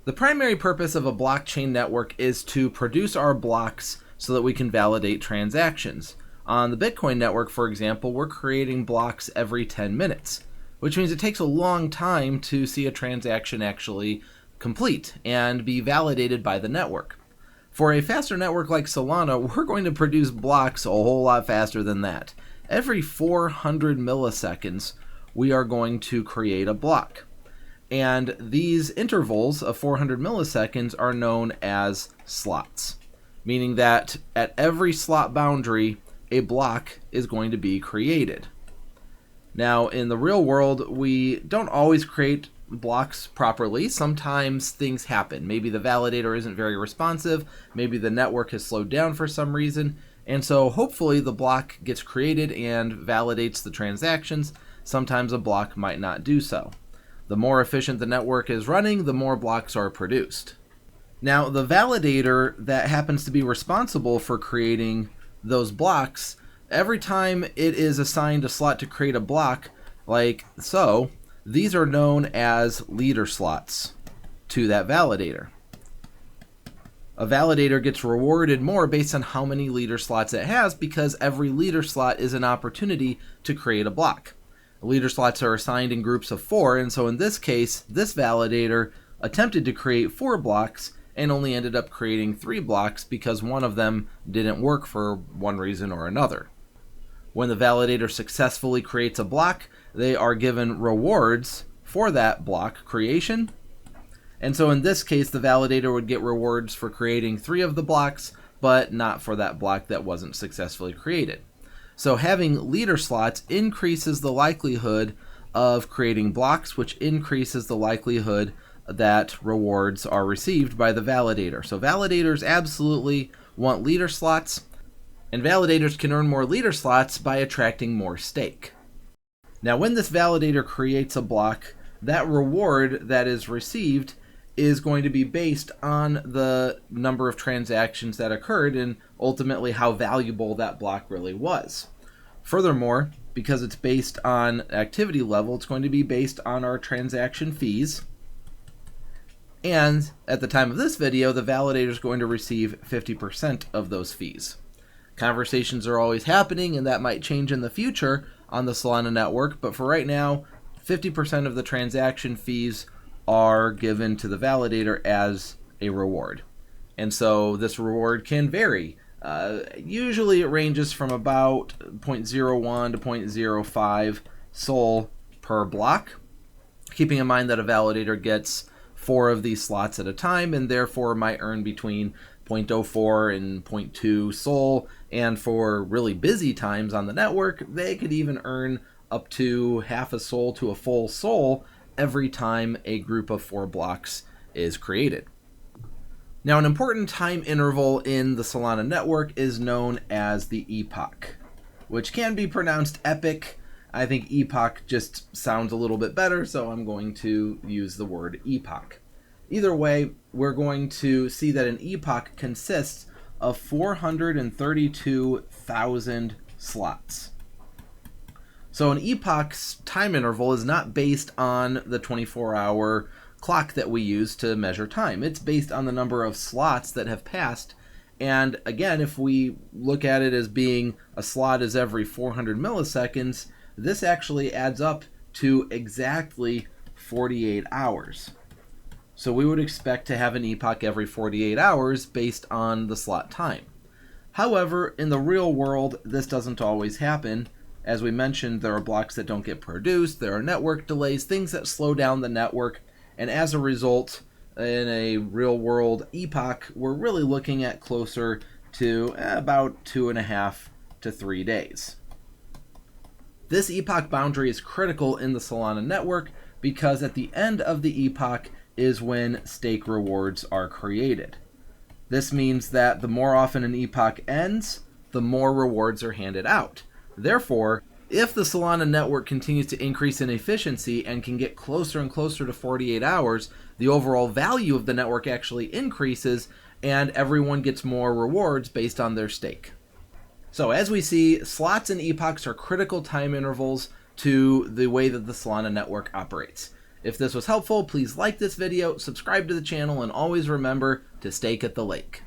The primary purpose of a blockchain network is to produce our blocks so that we can validate transactions. On the Bitcoin network, for example, we're creating blocks every 10 minutes, which means it takes a long time to see a transaction actually complete and be validated by the network. For a faster network like Solana, we're going to produce blocks a whole lot faster than that. Every 400 milliseconds, we are going to create a block. And these intervals of 400 milliseconds are known as slots, meaning that at every slot boundary, a block is going to be created. Now, in the real world, we don't always create blocks properly. Sometimes things happen. Maybe the validator isn't very responsive, maybe the network has slowed down for some reason, and so hopefully the block gets created and validates the transactions. Sometimes a block might not do so. The more efficient the network is running, the more blocks are produced. Now, the validator that happens to be responsible for creating those blocks, every time it is assigned a slot to create a block, like so, these are known as leader slots to that validator. A validator gets rewarded more based on how many leader slots it has, because every leader slot is an opportunity to create a block. Leader slots are assigned in groups of 4, and so in this case, this validator attempted to create 4 blocks and only ended up creating 3 blocks because one of them didn't work for one reason or another. When the validator successfully creates a block, they are given rewards for that block creation. And so in this case, the validator would get rewards for creating 3 of the blocks, but not for that block that wasn't successfully created. So having leader slots increases the likelihood of creating blocks, which increases the likelihood that rewards are received by the validator. So validators absolutely want leader slots, and validators can earn more leader slots by attracting more stake. Now, when this validator creates a block, that reward that is received is going to be based on the number of transactions that occurred and ultimately how valuable that block really was. Furthermore, because it's based on activity level, it's going to be based on our transaction fees. And at the time of this video, the validator is going to receive 50% of those fees. Conversations are always happening, and that might change in the future on the Solana network, but for right now, 50% of the transaction fees are given to the validator as a reward. And so this reward can vary. Usually it ranges from about 0.01 to 0.05 SOL per block, keeping in mind that a validator gets 4 of these slots at a time and therefore might earn between 0.04 and 0.2 SOL, and for really busy times on the network, they could even earn up to half a SOL to a full SOL every time a group of 4 blocks is created. Now, an important time interval in the Solana network is known as the epoch, which can be pronounced epic. I think epoch just sounds a little bit better, so I'm going to use the word epoch. Either way, we're going to see that an epoch consists of 432,000 slots. So an epoch's time interval is not based on the 24-hour clock that we use to measure time. It's based on the number of slots that have passed. And again, if we look at it as being a slot is every 400 milliseconds, this actually adds up to exactly 48 hours. So we would expect to have an epoch every 48 hours based on the slot time. However, in the real world, this doesn't always happen. As we mentioned, there are blocks that don't get produced, there are network delays, things that slow down the network, and as a result, in a real world epoch, we're really looking at closer to about 2.5 to 3 days. This epoch boundary is critical in the Solana network because at the end of the epoch is when stake rewards are created. This means that the more often an epoch ends, the more rewards are handed out. Therefore, if the Solana network continues to increase in efficiency and can get closer and closer to 48 hours, the overall value of the network actually increases and everyone gets more rewards based on their stake. So as we see, slots and epochs are critical time intervals to the way that the Solana network operates. If this was helpful, please like this video, subscribe to the channel, and always remember to stake at the lake.